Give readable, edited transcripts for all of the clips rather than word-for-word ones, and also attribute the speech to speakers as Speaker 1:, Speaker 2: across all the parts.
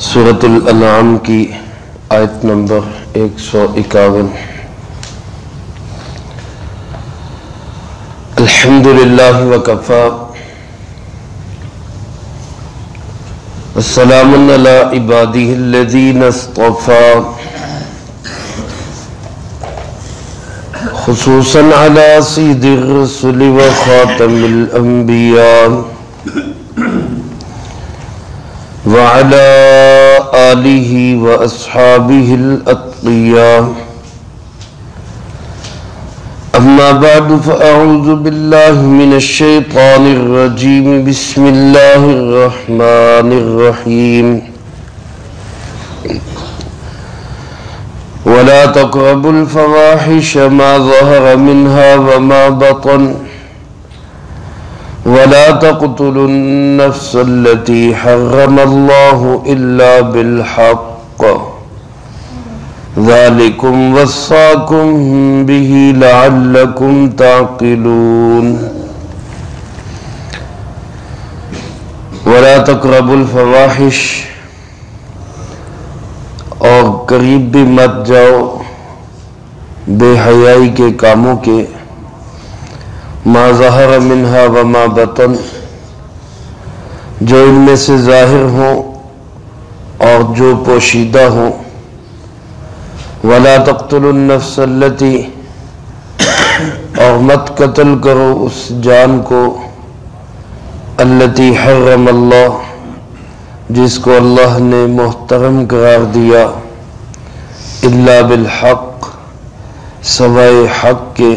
Speaker 1: سورۃ الانعام کی آیت نمبر 151۔ الحمدللہ وکفی والسلام علی عبادہ الذین اصطفی خصوصا علی سید الرسل وخاتم الانبیاء وعلى آلہ واصحابہ الاتقیاء۔ اما بعد فاعوذ باللہ من الشیطان الرجیم، بسم اللہ الرحمن الرحیم۔ ولا تقربوا الفواحش ما ظهر منها وما بطن ولا تقتلوا النفس التي حرم الله إلا بالحق ذلكم وصاكم به لعلكم تعقلون۔ ولا تقربوا الفواحش، اور قریب بھی مت جاؤ بے حیائی کے کاموں کے، ما ظہر منہا وما بطن، جو ان میں سے ظاہر ہوں اور جو پوشیدہ ہوں۔ ولا تقتلوا النفس التی، اور مت قتل کرو اس جان کو، التی حرم اللہ، جس کو اللہ نے محترم قرار دیا، الا بالحق، سوائے حق کے۔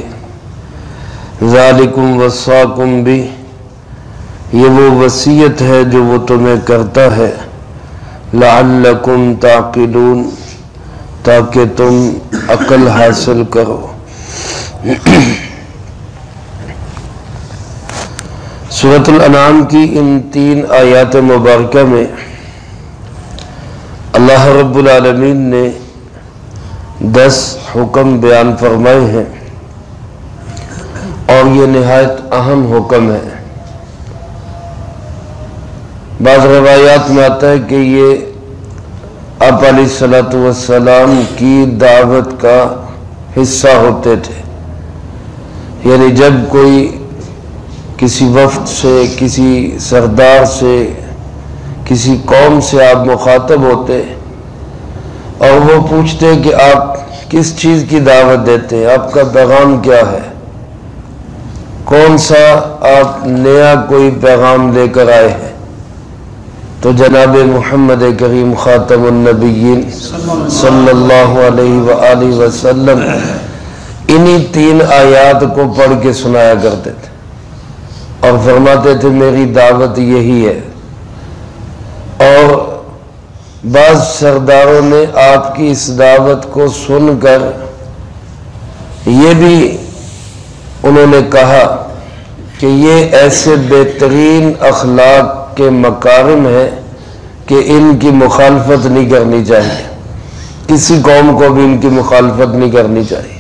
Speaker 1: ذالکم وصاکم بھی، یہ وہ وصیت ہے جو وہ تمہیں کرتا ہے، لعلکم تعقلون، تاکہ تم عقل حاصل کرو۔ سورۃ الانعام کی ان 3 آیات مبارکہ میں اللہ رب العالمین نے 10 حکم بیان فرمائے ہیں، اور یہ نہایت اہم حکم ہے۔ بعض روایات میں آتا ہے کہ یہ آپ علیہ الصلوۃ والسلام کی دعوت کا حصہ ہوتے تھے، یعنی جب کوئی کسی وفد سے، کسی سردار سے، کسی قوم سے آپ مخاطب ہوتے اور وہ پوچھتے کہ آپ کس چیز کی دعوت دیتے ہیں، آپ کا پیغام کیا ہے، کون سا آپ نیا کوئی پیغام لے کر آئے ہیں، تو جناب محمد کریم خاتم النبیین صلی اللہ علیہ وآلہ وسلم انہی 3 آیات کو پڑھ کے سنایا کرتے تھے اور فرماتے تھے میری دعوت یہی ہے۔ اور بعض سرداروں نے آپ کی اس دعوت کو سن کر یہ بھی انہوں نے کہا کہ یہ ایسے بہترین اخلاق کے مکارم ہیں کہ ان کی مخالفت نہیں کرنی چاہیے، کسی قوم کو بھی ان کی مخالفت نہیں کرنی چاہیے۔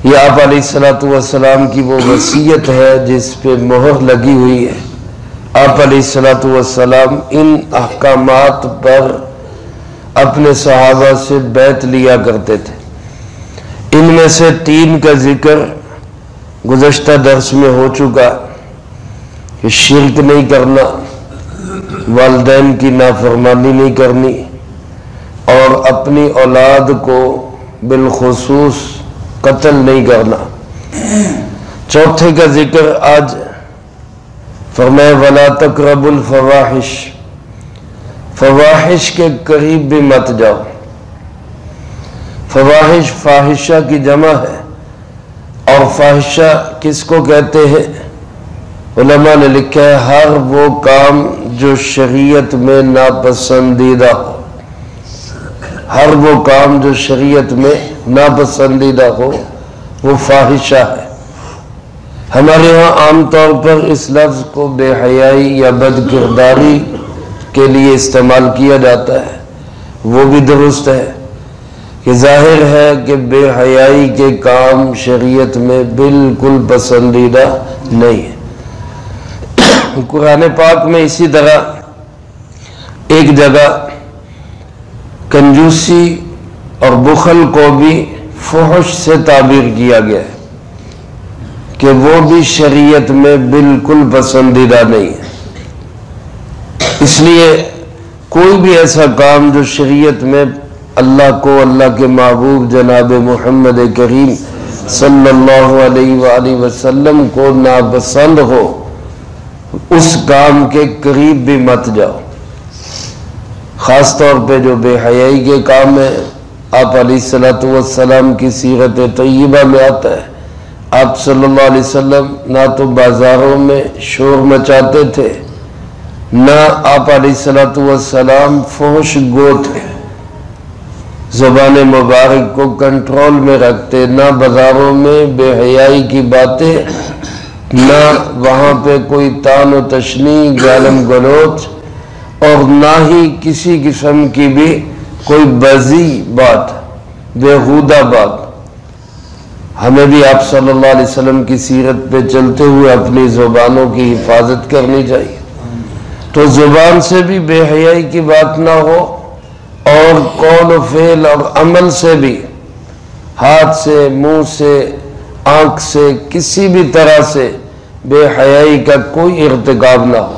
Speaker 1: یہ آپ علیہ الصلوۃ والسلام کی وہ وصیت ہے جس پہ مہر لگی ہوئی ہے۔ آپ علیہ الصلوۃ والسلام ان احکامات پر اپنے صحابہ سے بیعت لیا کرتے تھے۔ ان میں سے 3 کا ذکر گزشتہ درس میں ہو چکا کہ شرک نہیں کرنا، والدین کی نافرمانی نہیں کرنی، اور اپنی اولاد کو بالخصوص قتل نہیں کرنا۔ چوتھے کا ذکر آج فرمائے ولا تقربوا الفواحش، فواحش کے قریب بھی مت جاؤ۔ فواحش فاحشہ کی جمع ہے، اور فاحشہ کس کو کہتے ہیں؟ علماء نے لکھا ہے ہر وہ کام جو شریعت میں ناپسندیدہ ہو، ہر وہ کام جو شریعت میں ناپسندیدہ ہو وہ فاحشہ ہے۔ ہمارے ہاں عام طور پر اس لفظ کو بے حیائی یا بد کرداری کے لیے استعمال کیا جاتا ہے، وہ بھی درست ہے کہ ظاہر ہے کہ بے حیائی کے کام شریعت میں بالکل پسندیدہ نہیں ہے۔ قرآن پاک میں اسی طرح ایک جگہ کنجوسی اور بخل کو بھی فحش سے تعبیر کیا گیا ہے کہ وہ بھی شریعت میں بالکل پسندیدہ نہیں ہے. اس لیے کوئی بھی ایسا کام جو شریعت میں اللہ کو، اللہ کے محبوب جناب محمد کریم صلی اللہ علیہ وآلہ وسلم کو ناپسند ہو، اس کام کے قریب بھی مت جاؤ. خاص طور پہ جو بے حیائی کے کام ہیں، آپ علیہ السلام کی سیرت طیبہ میں آتا ہے آپ صلی اللہ علیہ وسلم نہ تو بازاروں میں شور مچاتے تھے، نہ آپ علیہ السلام فحش گو تھے، زبان مبارک کو کنٹرول میں رکھتے، نہ بازاروں میں بے حیائی کی باتیں، نہ وہاں پہ کوئی طعن و تشنیع، گالم گلوچ، اور نہ ہی کسی قسم کی بھی کوئی بازی بات، بےہودہ بات. ہمیں بھی آپ صلی اللہ علیہ وسلم کی سیرت پہ چلتے ہوئے اپنی زبانوں کی حفاظت کرنی چاہیے. تو زبان سے بھی بے حیائی کی بات نہ ہو، اور قول و فعل اور عمل سے بھی، ہاتھ سے، منہ سے، آنکھ سے، کسی بھی طرح سے بے حیائی کا کوئی ارتکاب نہ ہو.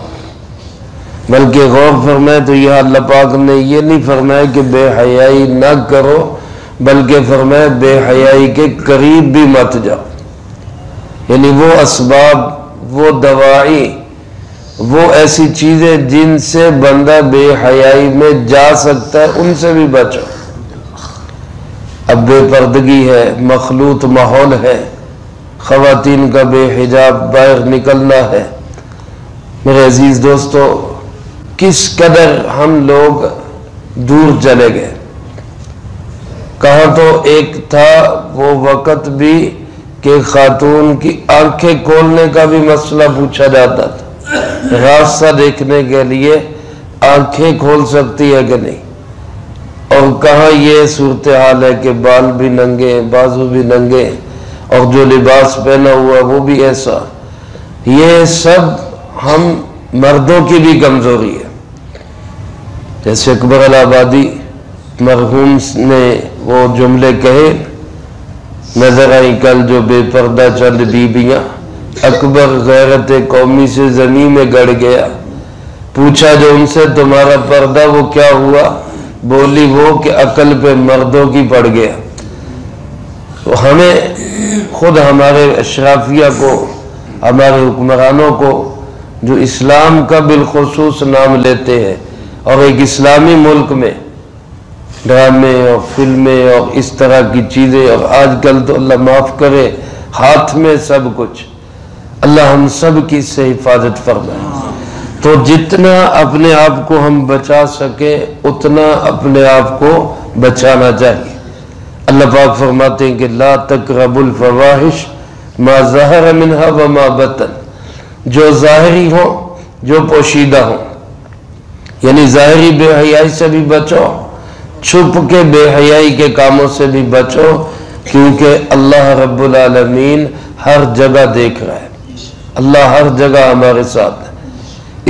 Speaker 1: بلکہ غور فرمائے تو یہ اللہ پاک نے یہ نہیں فرمایا کہ بے حیائی نہ کرو، بلکہ فرمایا بے حیائی کے قریب بھی مت جاؤ. یعنی وہ اسباب، وہ دوائی، وہ ایسی چیزیں جن سے بندہ بے حیائی میں جا سکتا ہے، ان سے بھی بچو. اب بے پردگی ہے، مخلوط ماحول ہے، خواتین کا بے حجاب باہر نکلنا ہے. میرے عزیز دوستو، کس قدر ہم لوگ دور چلے گئے. کہاں تو ایک تھا وہ وقت بھی کہ خاتون کی آنکھیں کھولنے کا بھی مسئلہ پوچھا جاتا تھا، راستہ دیکھنے کے لیے آنکھیں کھول سکتی ہے کہ نہیں. اور کہاں یہ صورتحال ہے کہ بال بھی ننگے، بازو بھی ننگے، اور جو لباس پہنا ہوا وہ بھی ایسا. یہ سب ہم مردوں کی بھی کمزوری ہے. جیسے اکبر الہآبادی مرحوم نے وہ جملے کہے، نظر آئی کل جو بے پردہ چند بیبیاں، اکبر غیرت قومی سے زمین میں گڑ گیا. پوچھا جو ان سے تمہارا پردہ وہ کیا ہوا؟ بولی وہ کہ عقل پہ مردوں کی پڑ گیا. تو ہمیں خود ہمارے اشرافیہ کو، ہمارے حکمرانوں کو جو اسلام کا بالخصوص نام لیتے ہیں اور ایک اسلامی ملک میں ڈرامے اور فلمیں اور اس طرح کی چیزیں، اور آج کل تو اللہ معاف کرے ہاتھ میں سب کچھ، اللہ ہم سب کی سے حفاظت فرمائے. تو جتنا اپنے آپ کو ہم بچا سکے اتنا اپنے آپ کو بچانا چاہیے. اللہ پاک فرماتے ہیں کہ لا تقربوا الفواحش ما ظہر منها وما بطن، جو ظاہری ہو، جو پوشیدہ ہو. یعنی ظاہری بے حیائی سے بھی بچو، چھپ کے بے حیائی کے کاموں سے بھی بچو، کیونکہ اللہ رب العالمین ہر جگہ دیکھ رہا ہے، اللہ ہر جگہ ہمارے ساتھ ہے.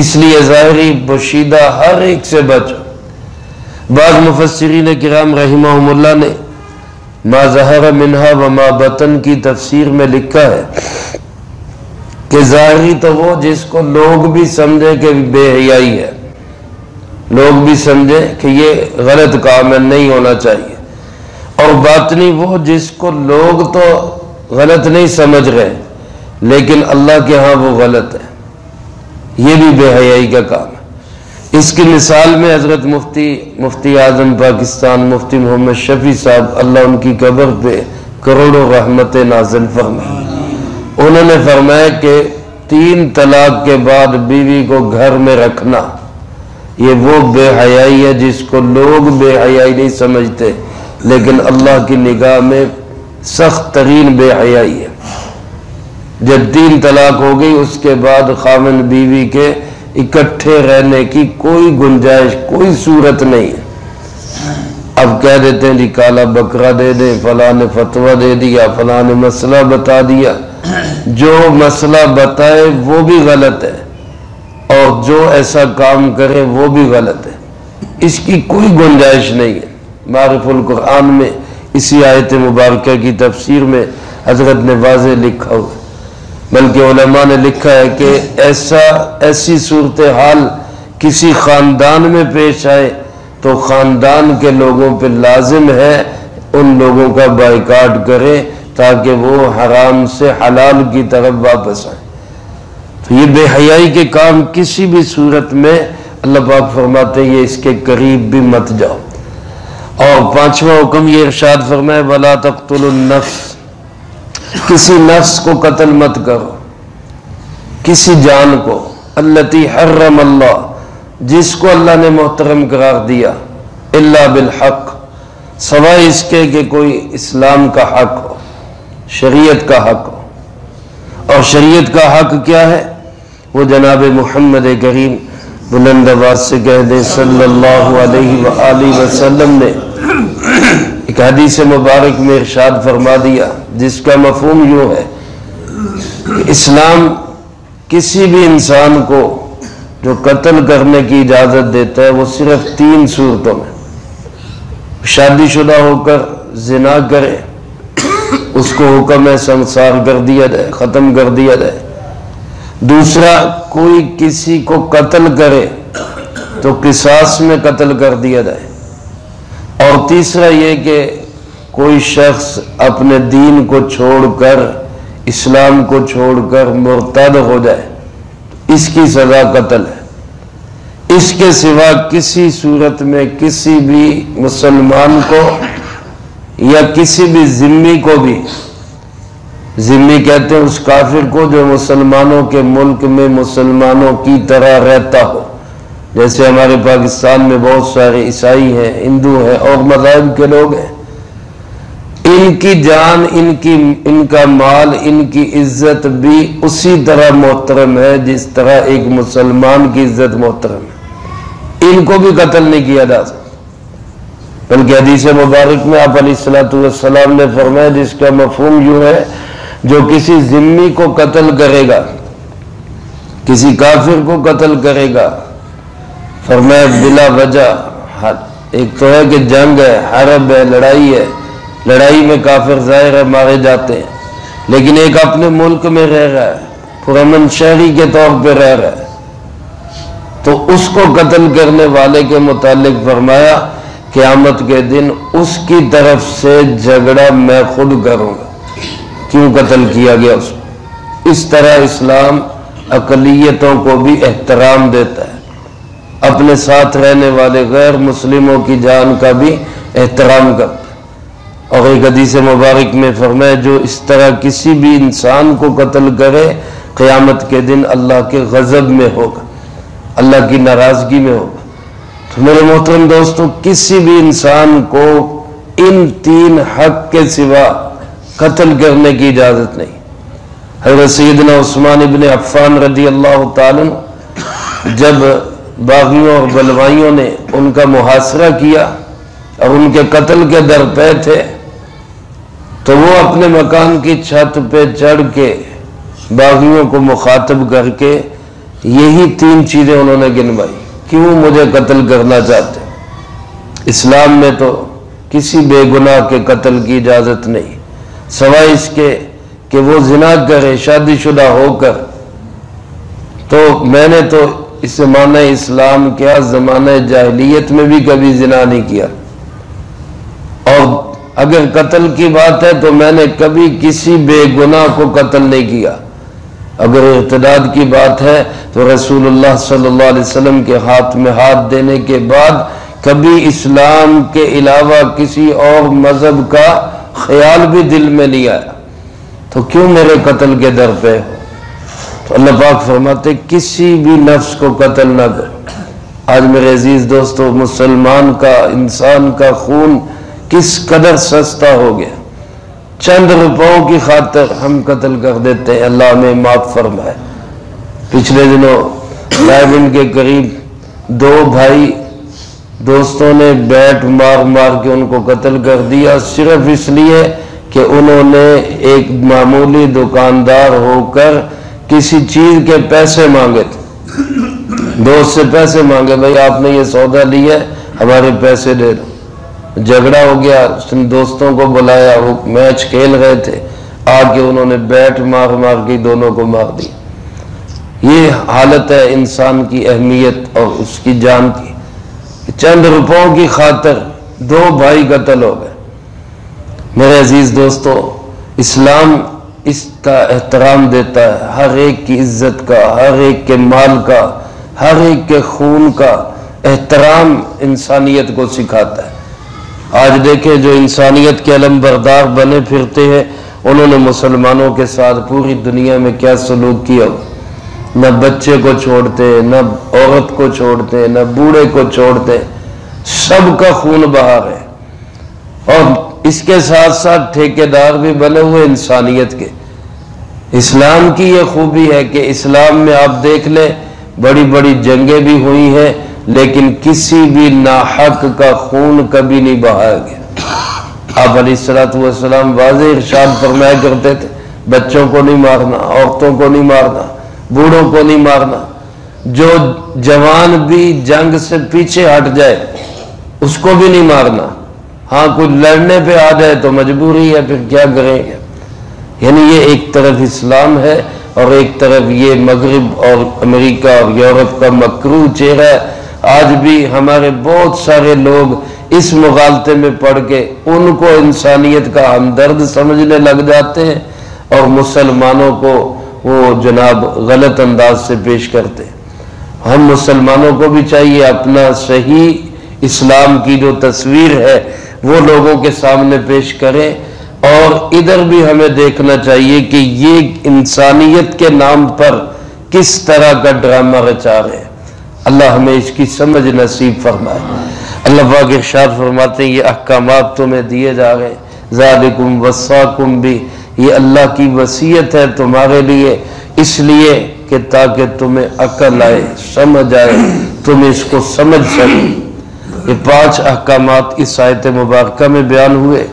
Speaker 1: اس لیے ظاہری پوشیدہ ہر ایک سے بچو. بعض مفسرین کرام رحمہم اللہ نے ما ظہر منہا وما بطن کی تفسیر میں لکھا ہے کہ ظاہری تو وہ جس کو لوگ بھی سمجھے کہ بے حیائی ہے، لوگ بھی سمجھے کہ یہ غلط کام ہے، نہیں ہونا چاہیے. اور باطنی وہ جس کو لوگ تو غلط نہیں سمجھ رہے لیکن اللہ کے ہاں وہ غلط ہے، یہ بھی بے حیائی کا کام ہے. اس کی مثال میں حضرت مفتی اعظم پاکستان مفتی محمد شفیع صاحب، اللہ ان کی قبر پہ کروڑوں رحمت نازل فرمائے، انہوں نے فرمایا کہ 3 طلاق کے بعد بیوی کو گھر میں رکھنا یہ وہ بے حیائی ہے جس کو لوگ بے حیائی نہیں سمجھتے لیکن اللہ کی نگاہ میں سخت ترین بے حیائی ہے. جب 3 طلاق ہو گئی اس کے بعد خاوند بیوی کے اکٹھے رہنے کی کوئی گنجائش، کوئی صورت نہیں ہے. اب کہہ دیتے ہیں جی کالا بکرا دے دیں، فلاں نے فتویٰ دے دیا، فلاں نے مسئلہ بتا دیا. جو مسئلہ بتائے وہ بھی غلط ہے اور جو ایسا کام کرے وہ بھی غلط ہے. اس کی کوئی گنجائش نہیں ہے۔ معارف القرآن میں اسی آیت مبارکہ کی تفسیر میں حضرت نے واضح لکھا ہوا، بلکہ علماء نے لکھا ہے کہ ایسی صورتحال کسی خاندان میں پیش آئے تو خاندان کے لوگوں پہ لازم ہے ان لوگوں کا بائیکاٹ کرے تاکہ وہ حرام سے حلال کی طرف واپس آئیں۔ تو یہ بے حیائی کے کام کسی بھی صورت میں اللہ پاک فرماتے ہیں یہ اس کے قریب بھی مت جاؤ۔ اور پانچواں حکم یہ ارشاد فرمائے وَلَا تَقْتُلُوا النَّفْسَ، کسی نفس کو قتل مت کرو، کسی جان کو، الَّتِي حَرَّمَ اللَّهُ، جس کو اللہ نے محترم قرار دیا، الا بالحق، سوائے اس کے کہ کوئی اسلام کا حق ہو، شریعت کا حق ہو۔ اور شریعت کا حق کیا ہے؟ وہ جناب محمد کریم بلند آواز سے کہہ دیں صلی اللہ علیہ وآلہ وسلم نے ایک حدیث مبارک میں ارشاد فرما دیا جس کا مفہوم یوں ہے کہ اسلام کسی بھی انسان کو جو قتل کرنے کی اجازت دیتا ہے وہ صرف 3 صورتوں میں، شادی شدہ ہو کر زنا کرے اس کو حکم ہے سنسار کر دیا جائے، ختم کر دیا جائے۔ دوسرا، کوئی کسی کو قتل کرے تو قصاص میں قتل کر دیا جائے۔ اور تیسرا یہ کہ کوئی شخص اپنے دین کو چھوڑ کر، اسلام کو چھوڑ کر مرتد ہو جائے، اس کی سزا قتل ہے۔ اس کے سوا کسی صورت میں کسی بھی مسلمان کو یا کسی بھی ذمی کو بھی، ذمی کہتے ہیں اس کافر کو جو مسلمانوں کے ملک میں مسلمانوں کی طرح رہتا ہو، جیسے ہمارے پاکستان میں بہت سارے عیسائی ہیں، ہندو ہیں اور مذاہب کے لوگ ہیں، ان کی جان، ان کا مال، ان کی عزت بھی اسی طرح محترم ہے جس طرح ایک مسلمان کی عزت محترم ہے۔ ان کو بھی قتل نہیں کیا جا سکتا، بلکہ حدیث مبارک میں آپ علیہ السلام نے فرمایا جس کا مفہوم یوں ہے جو کسی ذمی کو قتل کرے گا، کسی کافر کو قتل کرے گا، فرمایا بلا وجہ، ایک تو ہے کہ جنگ ہے، حرب ہے، لڑائی ہے، لڑائی میں کافر ظاہر ہے مارے جاتے ہیں، لیکن ایک اپنے ملک میں رہ رہا ہے، پرامن شہری کے طور پہ رہ رہا ہے، تو اس کو قتل کرنے والے کے متعلق فرمایا قیامت کے دن اس کی طرف سے جھگڑا میں خود کروں گا، کیوں قتل کیا گیا اس کو۔ اس طرح اسلام اقلیتوں کو بھی احترام دیتا ہے، اپنے ساتھ رہنے والے غیر مسلموں کی جان کا بھی احترام کرتا ہے۔ اور ایک حدیث مبارک میں فرمایا جو اس طرح کسی بھی انسان کو قتل کرے قیامت کے دن اللہ کے غضب میں ہوگا، اللہ کی ناراضگی میں ہوگا۔ تو میرے محترم دوستو، کسی بھی انسان کو ان 3 حق کے سوا قتل کرنے کی اجازت نہیں۔ حضرت سیدنا عثمان ابن عفان رضی اللہ تعالیٰ جب باغیوں اور بلوائیوں نے ان کا محاصرہ کیا اور ان کے قتل کے درپے تھے، تو وہ اپنے مکان کی چھت پہ چڑھ کے باغیوں کو مخاطب کر کے یہی 3 چیزیں انہوں نے گنوائی، کیوں مجھے قتل کرنا چاہتے؟ اسلام میں تو کسی بے گناہ کے قتل کی اجازت نہیں، سوائے اس کے کہ وہ زنا کرے شادی شدہ ہو کر۔ تو میں نے تو اس زمانہ اسلام کیا زمانہ جاہلیت میں بھی کبھی زنا نہیں کیا، اور اگر قتل کی بات ہے تو میں نے کبھی کسی بے گناہ کو قتل نہیں کیا۔ اگر ارتداد کی بات ہے تو رسول اللہ صلی اللہ علیہ وسلم کے ہاتھ میں ہاتھ دینے کے بعد کبھی اسلام کے علاوہ کسی اور مذہب کا خیال بھی دل میں نہیں آیا، تو کیوں میرے قتل کے در پہ ہو؟ تو اللہ پاک فرماتے کسی بھی نفس کو قتل نہ کرو۔ آج میرے عزیز دوستو، مسلمان کا، انسان کا خون کس قدر سستا ہو گیا، چند روپوں کی خاطر ہم قتل کر دیتے ہیں، اللہ ہمیں معاف فرمائے۔ پچھلے دنوں رائے کے قریب 2 بھائی دوستوں نے بیٹ مار مار کے ان کو قتل کر دیا، صرف اس لیے کہ انہوں نے ایک معمولی دکاندار ہو کر کسی چیز کے پیسے مانگے تھے، دوست سے پیسے مانگے، بھائی آپ نے یہ سودا لیا ہے ہمارے پیسے دے دو۔ جھگڑا ہو گیا، اس نے دوستوں کو بلایا، وہ میچ کھیل رہے تھے، آ کے انہوں نے بیٹ مار مار کے دونوں کو مار دی۔ یہ حالت ہے انسان کی اہمیت اور اس کی جان کی۔ چند روپوں کی خاطر دو بھائی قتل ہو گئے۔ میرے عزیز دوستو، اسلام اس کا احترام دیتا ہے، ہر ایک کی عزت کا، ہر ایک کے مال کا، ہر ایک کے خون کا احترام انسانیت کو سکھاتا ہے۔ آج دیکھیں جو انسانیت کے علم بردار بنے پھرتے ہیں، انہوں نے مسلمانوں کے ساتھ پوری دنیا میں کیا سلوک کیا، نہ بچے کو چھوڑتے، نہ عورت کو چھوڑتے، نہ بوڑھے کو چھوڑتے، سب کا خون بہا رہے، اور اس کے ساتھ ساتھ ٹھیکیدار بھی بنے ہوئے انسانیت کے۔ اسلام کی یہ خوبی ہے کہ اسلام میں آپ دیکھ لیں بڑی بڑی جنگیں بھی ہوئی ہیں، لیکن کسی بھی ناحق کا خون کبھی نہیں بہایا گیا۔ آپ علیہ السلام واضح ارشاد فرمایا کرتے تھے، بچوں کو نہیں مارنا، عورتوں کو نہیں مارنا، بوڑھوں کو نہیں مارنا۔ جو جوان بھی جنگ سے پیچھے ہٹ جائے اس کو بھی نہیں مارنا۔ ہاں کوئی لڑنے پہ آ جائے تو مجبوری ہے، پھر کیا کریں گے۔ یعنی یہ ایک طرف اسلام ہے اور ایک طرف یہ مغرب اور امریکہ اور یورپ کا مکروہ چہرہ ہے۔ آج بھی ہمارے بہت سارے لوگ اس مغالطے میں پڑ کے ان کو انسانیت کا ہمدرد سمجھنے لگ جاتے ہیں اور مسلمانوں کو وہ جناب غلط انداز سے پیش کرتے ہیں۔ ہم مسلمانوں کو بھی چاہیے اپنا صحیح اسلام کی جو تصویر ہے وہ لوگوں کے سامنے پیش کریں، اور ادھر بھی ہمیں دیکھنا چاہیے کہ یہ انسانیت کے نام پر کس طرح کا ڈرامہ رچا رہے ہیں۔ اللہ ہمیں اس کی سمجھ نصیب فرمائے۔ اللہ پاک ارشاد فرماتے ہیں یہ احکامات تمہیں دیے جا رہے ہیں، ذالکم وصاکم بھی، یہ اللہ کی وصیت ہے تمہارے لیے، اس لیے کہ تاکہ تمہیں عقل آئے، سمجھ آئے، تم اس کو سمجھ سکیں۔ یہ 5 احکامات اس آیت مبارکہ میں بیان ہوئے،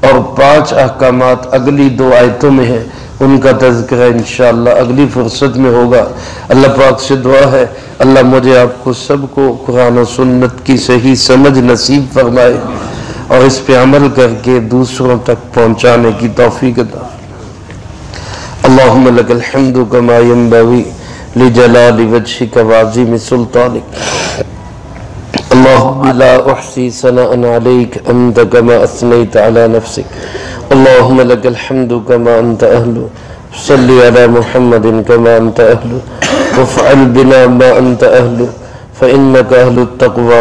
Speaker 1: اور 5 احکامات اگلی 2 آیتوں میں ہیں، ان کا تذکرہ انشاءاللہ اگلی فرصت میں ہوگا۔ اللہ پاک سے دعا ہے اللہ مجھے آپ کو سب کو قرآن و سنت کی صحیح سمجھ نصیب فرمائے اور اس پہ عمل کر کے دوسروں تک پہنچانے کی توفیق عطا۔ اللہم لک الحمد کما ینبغی لجلال وجہک وعظیم سلطانک، اللہم لا احصی ثناء علیک انت کما اثنیت علی نفسک، اللہم لک الحمد کما انت اہل، صلی علی محمد کما انت اہل، وافعل بنا ما انت اہل، فإنک اہل التقوی